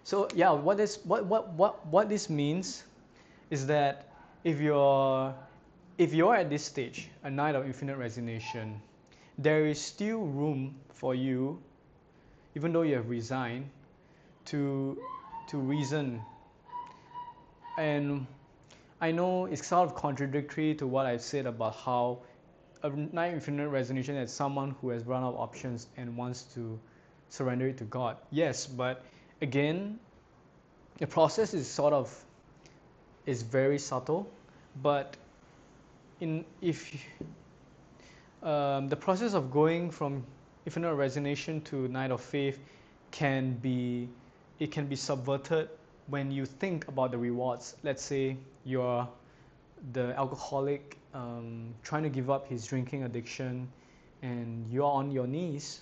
A: So yeah, what this means is that if you're at this stage, a night of infinite resignation, there is still room for you, even though you have resigned, to reason. And I know it's sort of contradictory to what I've said about how a night of infinite resignation is someone who has run out of options and wants to surrender it to God. Yes, but again, the process is very subtle, but the process of going from infinite resignation to night of faith can be subverted when you think about the rewards. Let's say you're the alcoholic trying to give up his drinking addiction, and you're on your knees.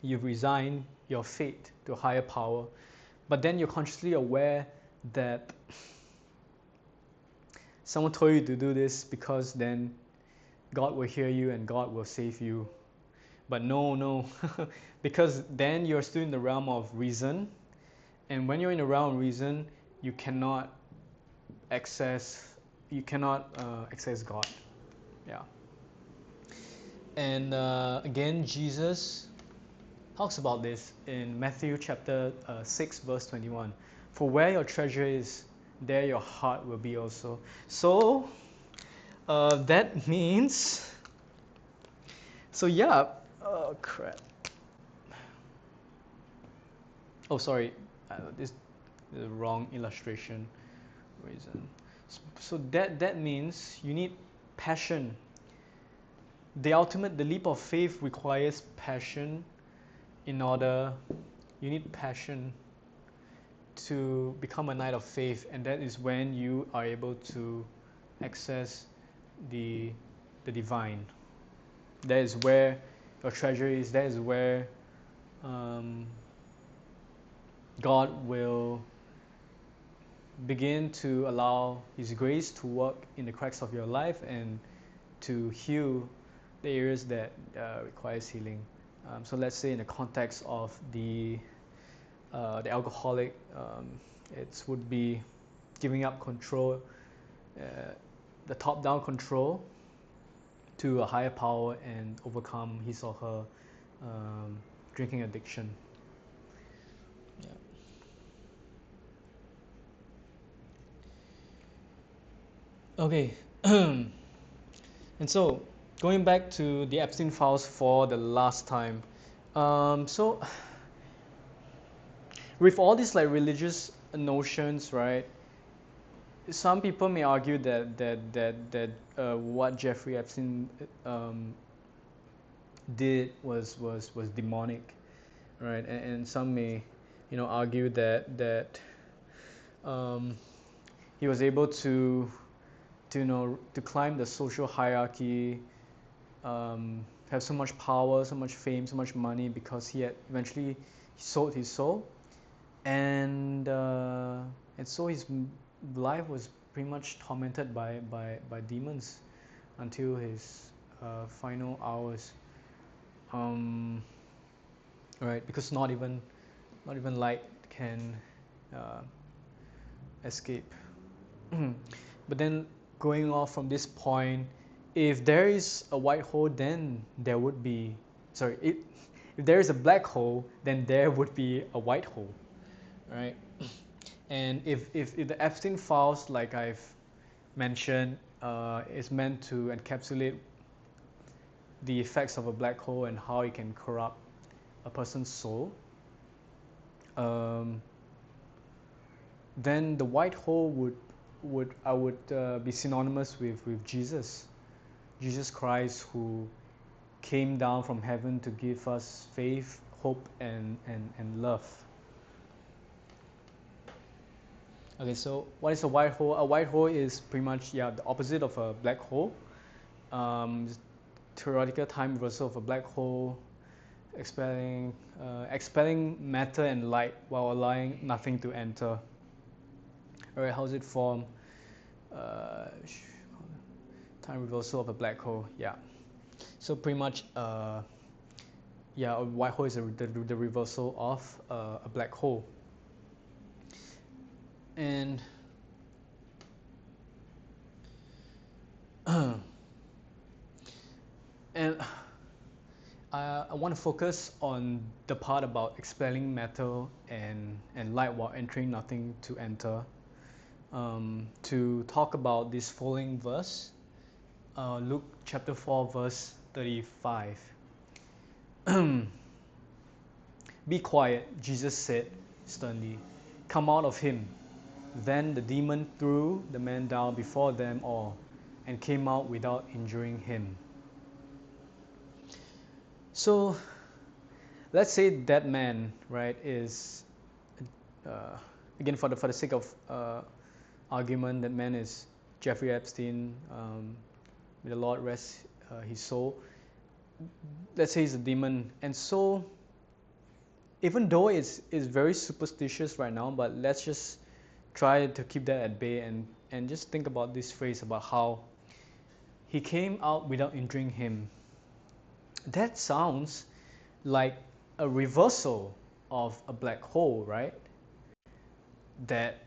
A: You've resigned your fate to a higher power, but then you're consciously aware that someone told you to do this because then God will hear you and God will save you. But no, because then you're still in the realm of reason, and when you're in the realm of reason, you cannot access God. Yeah. And again, Jesus talks about this in Matthew chapter 6 verse 21. For where your treasure is, there your heart will be also. So that means, so yeah, oh crap. Oh, sorry, this is the wrong illustration. Reason. So that means you need passion. The leap of faith requires passion. You need passion to become a knight of faith, and that is when you are able to access the divine. That is where your treasure is. That is where God will begin to allow His grace to work in the cracks of your life and to heal the areas that requires healing. So let's say in the context of the alcoholic, it would be giving up control, the top-down control, to a higher power and overcome his or her drinking addiction. Yeah. Okay, and so going back to the Epstein files for the last time, So with all these like religious notions, right? Some people may argue that what Jeffrey Epstein did was demonic, right? And some may, argue that um, he was able to climb the social hierarchy, have so much power, so much fame, so much money because he had eventually sold his soul, and uh, and so his life was pretty much tormented by demons until his final hours. Um, right, because not even light can uh, escape. But then going off from this point, if there is a white hole, then there would be, sorry, if there is a black hole, then there would be a white hole, right? And if the Epstein files, like I've mentioned, is meant to encapsulate the effects of a black hole and how it can corrupt a person's soul, um, then the white hole would be synonymous with Jesus Christ, who came down from heaven to give us faith, hope, and love. Okay, so what is a white hole? A white hole is pretty much, yeah, the opposite of a black hole. Um, Theoretical time reversal of a black hole, expelling matter and light while allowing nothing to enter. All right, how's it formed? Uh, Time reversal of a black hole. Yeah. So pretty much, yeah, a white hole is the reversal of a black hole. And and I want to focus on the part about expelling matter and light while entering nothing to enter. To talk about this following verse, Luke chapter 4, verse 35. Be quiet, Jesus said sternly. Come out of him. Then the demon threw the man down before them all and came out without injuring him. So let's say that man, right, is uh, again for the sake of argument, that man is Jeffrey Epstein. May the Lord rest his soul. Let's say he's a demon, and so even though it's very superstitious right now, but let's just try to keep that at bay and just think about this phrase about how he came out without injuring him. That sounds like a reversal of a black hole, right? That